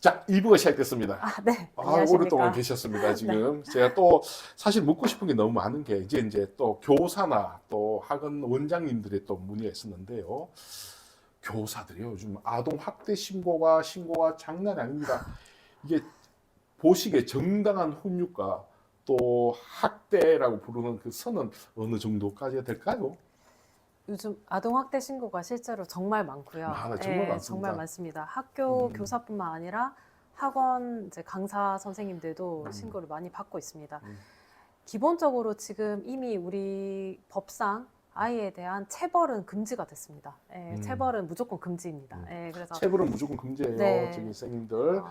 자, 2부가 시작됐습니다. 네. 오랫동안 계셨습니다, 지금. 네. 제가 또 사실 묻고 싶은 게 너무 많은 게 이제 또 교사나 또 학원 원장님들의 또 문의가 있었는데요. 교사들이요, 요즘 아동 학대 신고가 장난이 아닙니다. 이게 보시기에 정당한 훈육과 또 학대라고 부르는 그 선은 어느 정도까지가 될까요? 요즘 아동학대 신고가 실제로 정말 많고요. 정말 많습니다. 정말 많습니다. 학교 교사뿐만 아니라 학원 이제 강사 선생님들도 신고를 많이 받고 있습니다. 기본적으로 지금 이미 우리 법상 아이에 대한 체벌은 금지가 됐습니다. 체벌은 무조건 금지입니다. 그래서 체벌은 무조건 금지예요, 네. 저기 선생님들.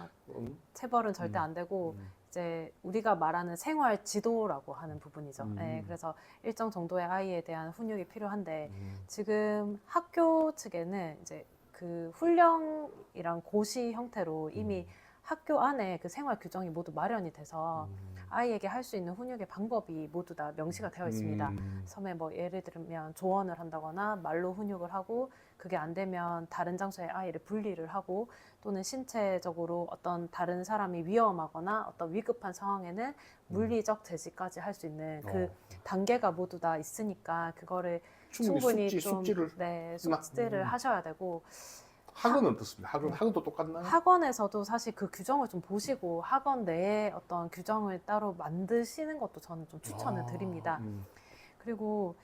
체벌은 절대 안 되고 이제 우리가 말하는 생활 지도라고 하는 부분이죠. 그래서 일정 정도의 아이에 대한 훈육이 필요한데 지금 학교 측에는 이제 그 훈령이랑 고시 형태로 이미 학교 안에 그 생활 규정이 모두 마련이 돼서 아이에게 할 수 있는 훈육의 방법이 모두 다 명시가 되어 있습니다. 처음에 뭐 예를 들면 조언을 한다거나 말로 훈육을 하고 그게 안 되면 다른 장소에 아이를 분리를 하고 또는 신체적으로 어떤 다른 사람이 위험하거나 어떤 위급한 상황에는 물리적 제지까지 할 수 있는 그 단계가 모두 다 있으니까 그거를 충분히 숙지를 하셔야 되고. 학원은 어떻습니까? 학원도 똑같나요? 학원에서도 사실 그 규정을 좀 보시고 학원 내에 어떤 규정을 따로 만드시는 것도 저는 좀 추천을 드립니다. 그리고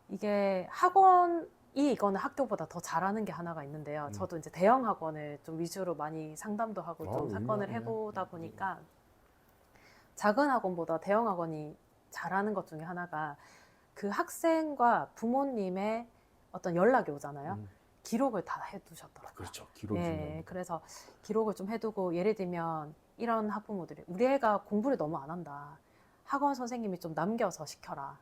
이게 학원이 이거는 학교보다 더 잘하는 게 하나가 있는데요. 저도 이제 대형 학원을 좀 위주로 많이 상담도 하고 좀 사건을 해보다 보니까 작은 학원보다 대형 학원이 잘하는 것 중에 하나가 그 학생과 부모님의 어떤 연락이 오잖아요. 기록을 다 해두셨더라고요. 그렇죠. 기록이 중요합니다. 그래서 기록을 좀 해두고 예를 들면 이런 학부모들이 우리 애가 공부를 너무 안 한다. 학원 선생님이 좀 남겨서 시켜라.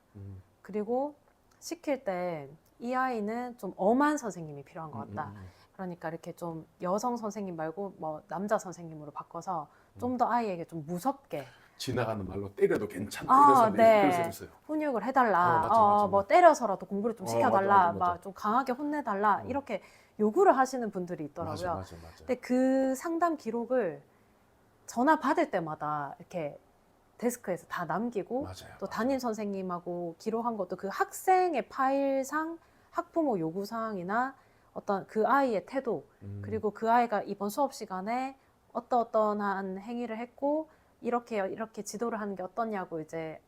그리고 시킬 때 이 아이는 좀 엄한 선생님이 필요한 것 같다. 그러니까 이렇게 좀 여성 선생님 말고 뭐 남자 선생님으로 바꿔서 좀 더 아이에게 좀 무섭게 지나가는 말로 때려도 괜찮다. 그래서 있어요. 훈육을 해달라. 맞아. 뭐 때려서라도 공부를 좀 시켜달라. 맞아. 막 좀 강하게 혼내달라. 이렇게 요구를 하시는 분들이 있더라고요. 맞아. 근데 그 상담 기록을 전화 받을 때마다 이렇게 데스크에서 다 남기고 또 담임 선생님하고 기록한 것도 그 학생의 파일상 학부모 요구 사항이나 어떤 그 아이의 태도 그리고 그 아이가 이번 수업 시간에 어떠한 행위를 했고 이렇게 지도를 하는 게 어떠냐고 이제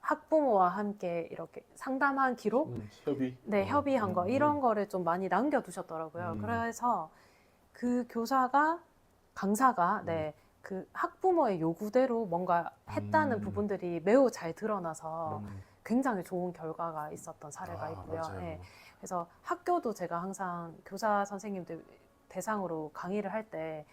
학부모와 함께 이렇게 상담한 기록, 협의한 거 이런 거를 좀 많이 남겨두셨더라고요. 그래서 그 교사가 강사가 그 학부모의 요구대로 뭔가 했다는 부분들이 매우 잘 드러나서 굉장히 좋은 결과가 있었던 사례가 있고요. 그래서 학교도 제가 항상 교사 선생님들 대상으로 강의를 할 때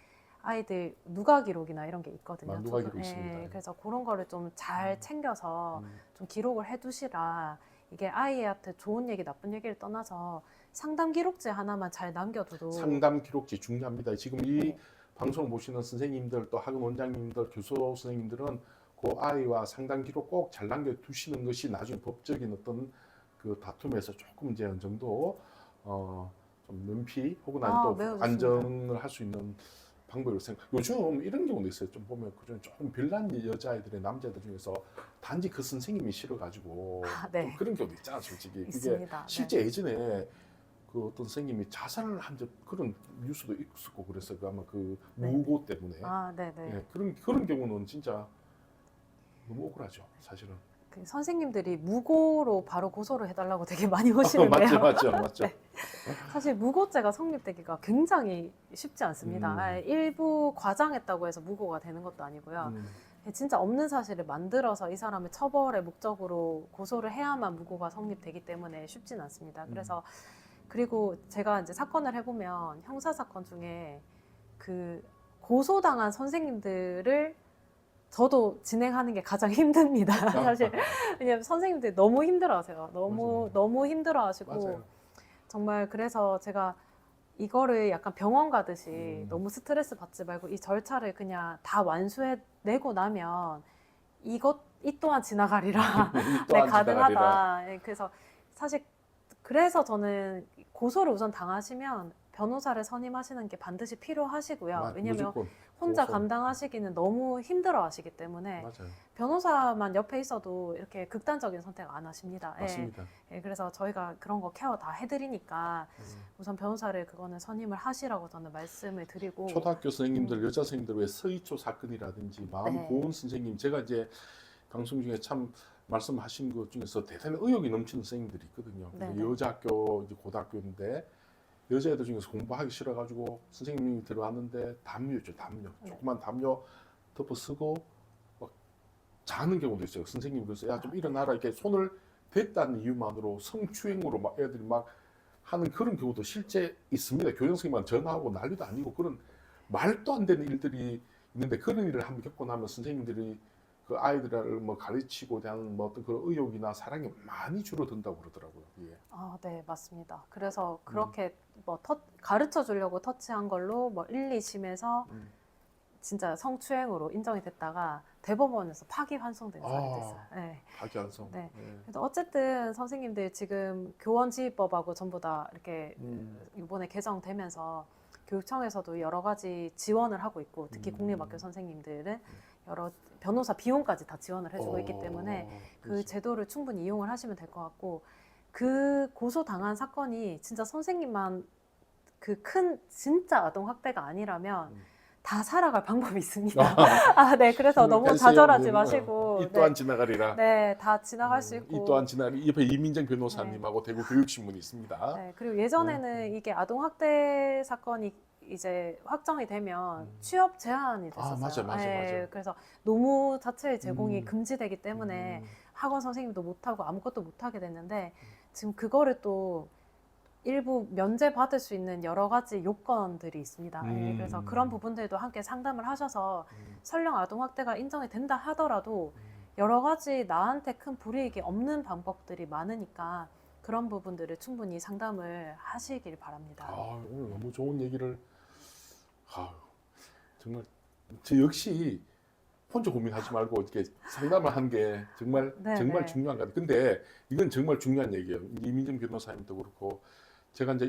아이들 누가 기록이나 이런 게 있거든요. 누가 기록 있습니다. 그래서 그런 거를 좀 잘 챙겨서 좀 기록을 해두시라. 이게 아이한테 좋은 얘기, 나쁜 얘기를 떠나서 상담 기록지 하나만 잘 남겨둬도 상담 기록지 중요합니다. 지금 이 방송을 보시는 선생님들 또 학원 원장님들, 교수 선생님들은 그 아이와 상담 기록 꼭 잘 남겨두시는 것이 나중에 법적인 어떤 그 다툼에서 조금 이제 어느 정도 좀 면피 혹은 또 안정을 할 수 있는 방법으로 생각. 요즘 이런 경우도 있어요. 좀 보면 그중 조금 별난 여자아이들의 남자들 중에서 단지 그 선생님이 싫어가지고 좀 그런 경우도 있잖아, 솔직히. 있습니다. 그게 실제 예전에 그 어떤 선생님이 자살을 한 그런 뉴스도 있었고 그래서 아마 그 무고 때문에. 그런 경우는 진짜 너무 억울하죠, 사실은. 그 선생님들이 무고로 바로 고소를 해달라고 되게 많이 오시는데요. 맞죠. 사실 무고죄가 성립되기가 굉장히 쉽지 않습니다. 일부 과장했다고 해서 무고가 되는 것도 아니고요. 진짜 없는 사실을 만들어서 이 사람을 처벌의 목적으로 고소를 해야만 무고가 성립되기 때문에 쉽진 않습니다. 그리고 제가 이제 사건을 해보면 형사 사건 중에 그 고소당한 선생님들을 저도 진행하는 게 가장 힘듭니다. 사실 왜냐면 선생님들이 너무 힘들어하세요. 너무 힘들어하시고 정말 그래서 제가 이거를 약간 병원 가듯이 너무 스트레스 받지 말고 이 절차를 그냥 다 완수해내고 나면 이 또한 지나가리라. 가능하다. 그래서 사실 그래서 저는 고소를 우선 당하시면 변호사를 선임하시는 게 반드시 필요하시고요. 왜냐하면 무조건 혼자 고소. 감당하시기는 너무 힘들어하시기 때문에 맞아요. 변호사만 옆에 있어도 이렇게 극단적인 선택 안 하십니다. 맞습니다. 예, 그래서 저희가 그런 거 케어 다 해드리니까 우선 변호사를 그거는 선임을 하시라고 저는 말씀을 드리고. 초등학교 선생님들, 여자 선생님들 왜 서희초 사건이라든지 마음 네. 고운 선생님, 제가 이제 방송 중에 참 말씀하신 것 중에서 대단히 의욕이 넘치는 선생님들이 있거든요. 네네. 여자 학교, 이제 고등학교인데 여자애들 중에서 공부하기 싫어가지고 선생님이 들어왔는데 담요죠, 담요. 네. 조그만 담요 덮어 쓰고 막 자는 경우도 있어요. 선생님이 그래서 야 좀 일어나라 이렇게 손을 댔다는 이유만으로 성추행으로 막 애들이 막 하는 그런 경우도 실제 있습니다. 교장 선생님한테 전화하고 난리도 아니고 그런 말도 안 되는 일들이 있는데 그런 일을 한번 겪고 나면 선생님들이 그 아이들을 뭐 가르치고 대한 뭐 어떤 그런 의욕이나 사랑이 많이 줄어든다고 그러더라고요. 예. 아, 네, 맞습니다. 그래서 그렇게 뭐 가르쳐 주려고 터치한 걸로 뭐 1, 2심에서 진짜 성추행으로 인정이 됐다가 대법원에서 파기환송된 사례도 있어요. 네. 파기환송. 네. 예. 그래서 어쨌든 선생님들 지금 교원지휘법하고 전부 다 이렇게 이번에 개정되면서 교육청에서도 여러 가지 지원을 하고 있고 특히 국립학교 선생님들은 여러 변호사 비용까지 다 지원을 해주고 있기 때문에 그 제도를 충분히 이용을 하시면 될 것 같고 그 고소당한 사건이 진짜 선생님만 그 큰 진짜 아동 학대가 아니라면 다 살아갈 방법이 있습니다. 아, 네. 그래서 너무 좌절하지 마시고. 이 또한 지나가리라. 네, 다 지나갈 수 있고. 이 또한 지나가리. 옆에 이민정 변호사님하고 대구 교육신문이 있습니다. 네, 그리고 예전에는 이게 아동 학대 사건이 이제 확정이 되면 취업 제한이 됐었어요. 맞아요. 그래서 노무 자체의 제공이 금지되기 때문에 학원 선생님도 못하고 아무것도 못하게 됐는데 지금 그거를 또 일부 면제받을 수 있는 여러 가지 요건들이 있습니다. 그래서 그런 부분들도 함께 상담을 하셔서 설령 아동학대가 인정이 된다 하더라도 여러 가지 나한테 큰 불이익이 없는 방법들이 많으니까 그런 부분들을 충분히 상담을 하시길 바랍니다. 오늘 너무 좋은 얘기를 정말 저 역시 혼자 고민하지 말고 이렇게 상담을 한 게 정말 중요한 것 같아요. 근데 이건 정말 중요한 얘기예요. 이민정 변호사님도 그렇고 제가 이제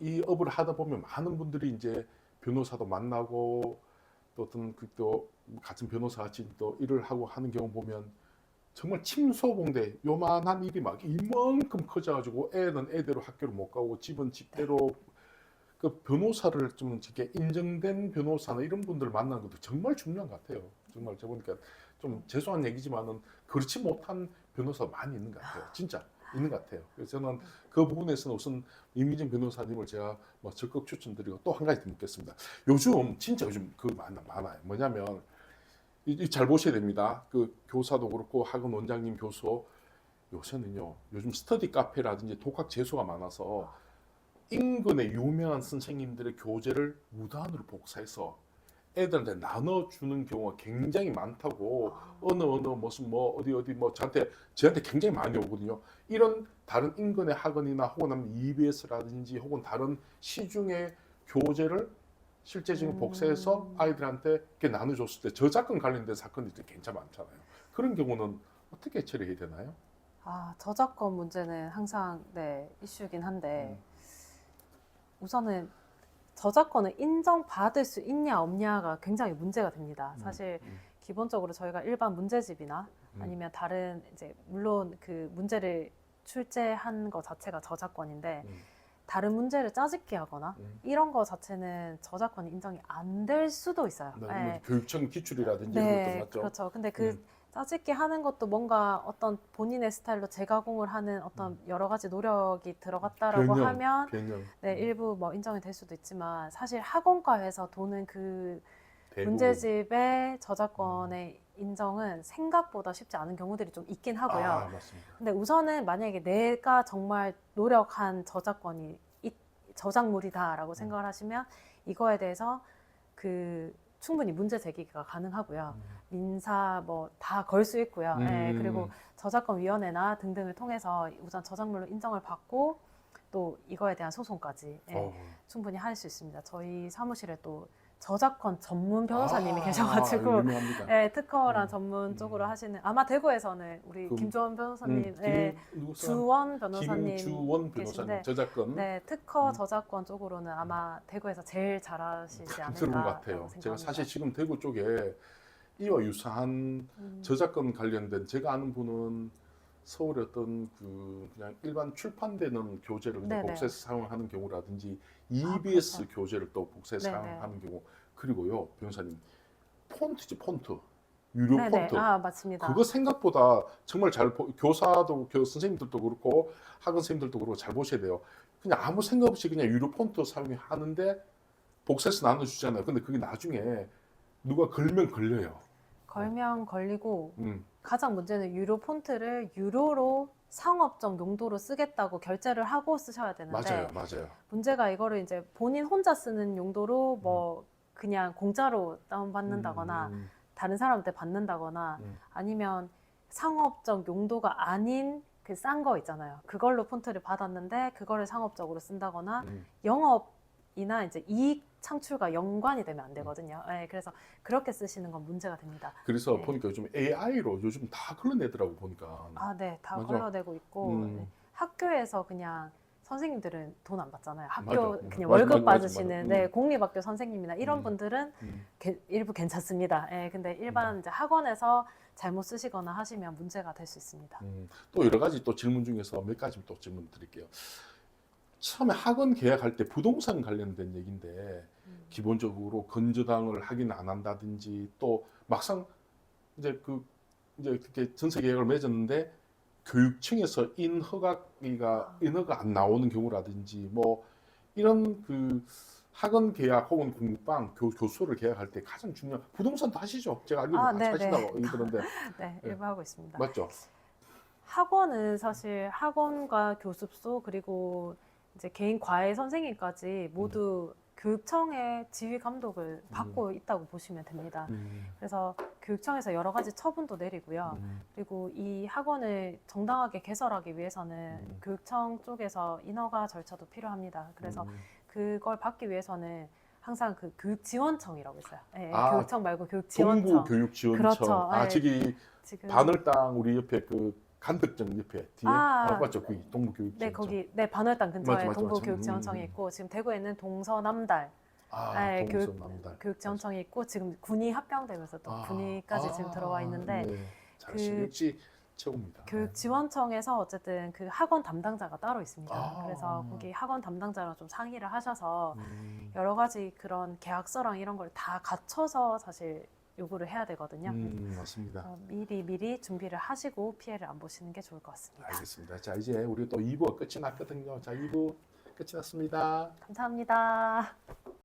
이 업을 하다 보면 많은 분들이 이제 변호사도 만나고 또 어떤 또 같은 변호사 같이 또 일을 하고 하는 경우 보면 정말 침소봉대 요만한 일이 막 이만큼 커져가지고 애는 애대로 학교를 못 가고 집은 집대로 그 변호사를 좀 이렇게 인정된 변호사나 이런 분들 만나는 것도 정말 중요한 것 같아요. 정말 제가 보니까 좀 죄송한 얘기지만은 그렇지 못한 변호사 많이 있는 것 같아요. 진짜 있는 것 같아요. 그래서 저는 그 부분에서는 우선 이민정 변호사님을 제가 뭐 적극 추천드리고 또 한 가지 더 묻겠습니다. 진짜 요즘 그 많아요. 뭐냐면 잘 보셔야 됩니다. 그 교사도 그렇고 학원 원장님 교수 요새는요. 요즘 스터디 카페라든지 독학 재수가 많아서 인근의 유명한 선생님들의 교재를 무단으로 복사해서 애들한테 나눠주는 경우가 굉장히 많다고 어느 무슨 뭐 어디 뭐 저한테 굉장히 많이 오거든요. 이런 다른 인근의 학원이나 혹은 EBS라든지 혹은 다른 시중의 교재를 실제적인 복사해서 아이들한테 이렇게 나눠줬을 때 저작권 관련된 사건들이 굉장히 많잖아요. 그런 경우는 어떻게 처리해야 되나요? 저작권 문제는 항상 이슈긴 한데 우선은 저작권을 인정받을 수 있냐 없냐가 굉장히 문제가 됩니다. 사실 기본적으로 저희가 일반 문제집이나 아니면 다른 이제 물론 그 문제를 출제한 것 자체가 저작권인데 다른 문제를 짜집기 하거나 이런 거 자체는 저작권이 인정이 안 될 수도 있어요. 뭐 교육청 기출이라든지 이런 것도 맞죠. 그렇죠. 근데 그 짜집기 하는 것도 뭔가 어떤 본인의 스타일로 재가공을 하는 어떤 여러 가지 노력이 들어갔다라고 하면 일부 뭐 인정이 될 수도 있지만 사실 학원가에서 도는 그 문제집의 저작권의 인정은 생각보다 쉽지 않은 경우들이 좀 있긴 하고요. 맞습니다. 근데 우선은 만약에 내가 정말 노력한 저작물이다라고 생각을 하시면 이거에 대해서 충분히 문제 제기가 가능하고요. 민사 뭐 다 걸 수 있고요. 그리고 저작권위원회나 등등을 통해서 우선 저작물로 인정을 받고 또 이거에 대한 소송까지 충분히 할 수 있습니다. 저희 사무실에 또 저작권 전문 변호사님이 계셔가지고 유명합니다. 네, 특허랑 전문 쪽으로 하시는 아마 대구에서는 우리 그, 김주원 변호사님, 네, 주원 변호사님 김주원 변호사님 계신데 저작권 네, 특허 저작권 쪽으로는 아마 대구에서 제일 잘하시지 않을까 그런 것 같아요. 제가 사실 지금 대구 쪽에 이와 유사한 저작권 관련된 제가 아는 분은 서울의 어떤 그냥 일반 출판되는 교재를 네네. 복사해서 사용하는 경우라든지 EBS 그렇죠. 교재를 또 복사해서 네네. 사용하는 경우 그리고요 변호사님 폰트지 폰트 유료 네네. 폰트 아, 맞습니다. 그거 생각보다 정말 교사도 선생님들도 그렇고 학원 선생님들도 그렇고 잘 보셔야 돼요. 그냥 아무 생각 없이 그냥 유료 폰트 사용하는데 복사해서 나눠주잖아요. 근데 그게 나중에 누가 걸면 걸려요. 걸면 걸리고 음, 가장 문제는 유료 폰트를 유료로 상업적 용도로 쓰겠다고 결제를 하고 쓰셔야 되는데 맞아요. 문제가 이거를 이제 본인 혼자 쓰는 용도로 뭐 그냥 공짜로 다운받는다거나 다른 사람한테 받는다거나 아니면 상업적 용도가 아닌 그 싼 거 있잖아요. 그걸로 폰트를 받았는데 그거를 상업적으로 쓴다거나 영업이나 이제 이익 창출과 연관이 되면 안 되거든요. 네, 그래서 그렇게 쓰시는 건 문제가 됩니다. 그래서 네. 보니까 요즘 AI로 요즘 다 걸러내더라고 보니까. 아, 네, 다 맞아. 걸러내고 있고 네. 학교에서 그냥 선생님들은 돈 안 받잖아요. 학교 맞아. 그냥 맞아, 월급 맞아. 받으시는 네, 공립학교 선생님이나 이런 분들은 음. 일부 괜찮습니다. 예, 근데 일반 이제 학원에서 잘못 쓰시거나 하시면 문제가 될 수 있습니다. 또 여러 가지 또 질문 중에서 몇 가지 또 질문 드릴게요. 처음에 학원 계약할 때 부동산 관련된 얘기인데 기본적으로 건저당을 확인 안 한다든지 또 막상 이제 이제 그렇게 전세 계약을 맺었는데 교육청에서 인허가 안 나오는 경우라든지 뭐 이런 학원 계약 혹은 공부방 교수를 계약할 때 가장 중요한 부동산도 하시죠? 제가 알기로는 네네. 하신다고 그러는데 네, 일부 하고 있습니다. 맞죠? 학원은 사실 학원과 교습소 그리고 이제 개인 과외 선생님까지 모두 교육청의 지휘 감독을 받고 있다고 보시면 됩니다. 그래서 교육청에서 여러 가지 처분도 내리고요. 그리고 이 학원을 정당하게 개설하기 위해서는 교육청 쪽에서 인허가 절차도 필요합니다. 그래서 그걸 받기 위해서는 항상 그 교육지원청이라고 있어요. 네, 교육청 말고 교육지원청. 동부교육지원청. 그렇죠. 네. 저기 지금 바늘땅 우리 옆에 간덕정 옆에 뒤에 맞죠? 거기 동부교육지원청. 네, 거기 반월당 근처에 맞아. 동부교육지원청이 있고 지금 대구에는 동서남달 동서남달. 교육지원청이 있고 지금 군이 합병되면서 또 군위까지 지금 들어와 있는데 네. 역시 최고입니다. 교육지원청에서 어쨌든 그 학원 담당자가 따로 있습니다. 그래서 거기 학원 담당자랑 좀 상의를 하셔서 여러 가지 그런 계약서랑 이런 걸 다 갖춰서 사실 요구를 해야 되거든요. 맞습니다. 미리 준비를 하시고 피해를 안 보시는 게 좋을 것 같습니다. 알겠습니다. 자, 이제 우리 또 2부가 끝이 났거든요. 자, 2부 끝이 났습니다. 감사합니다.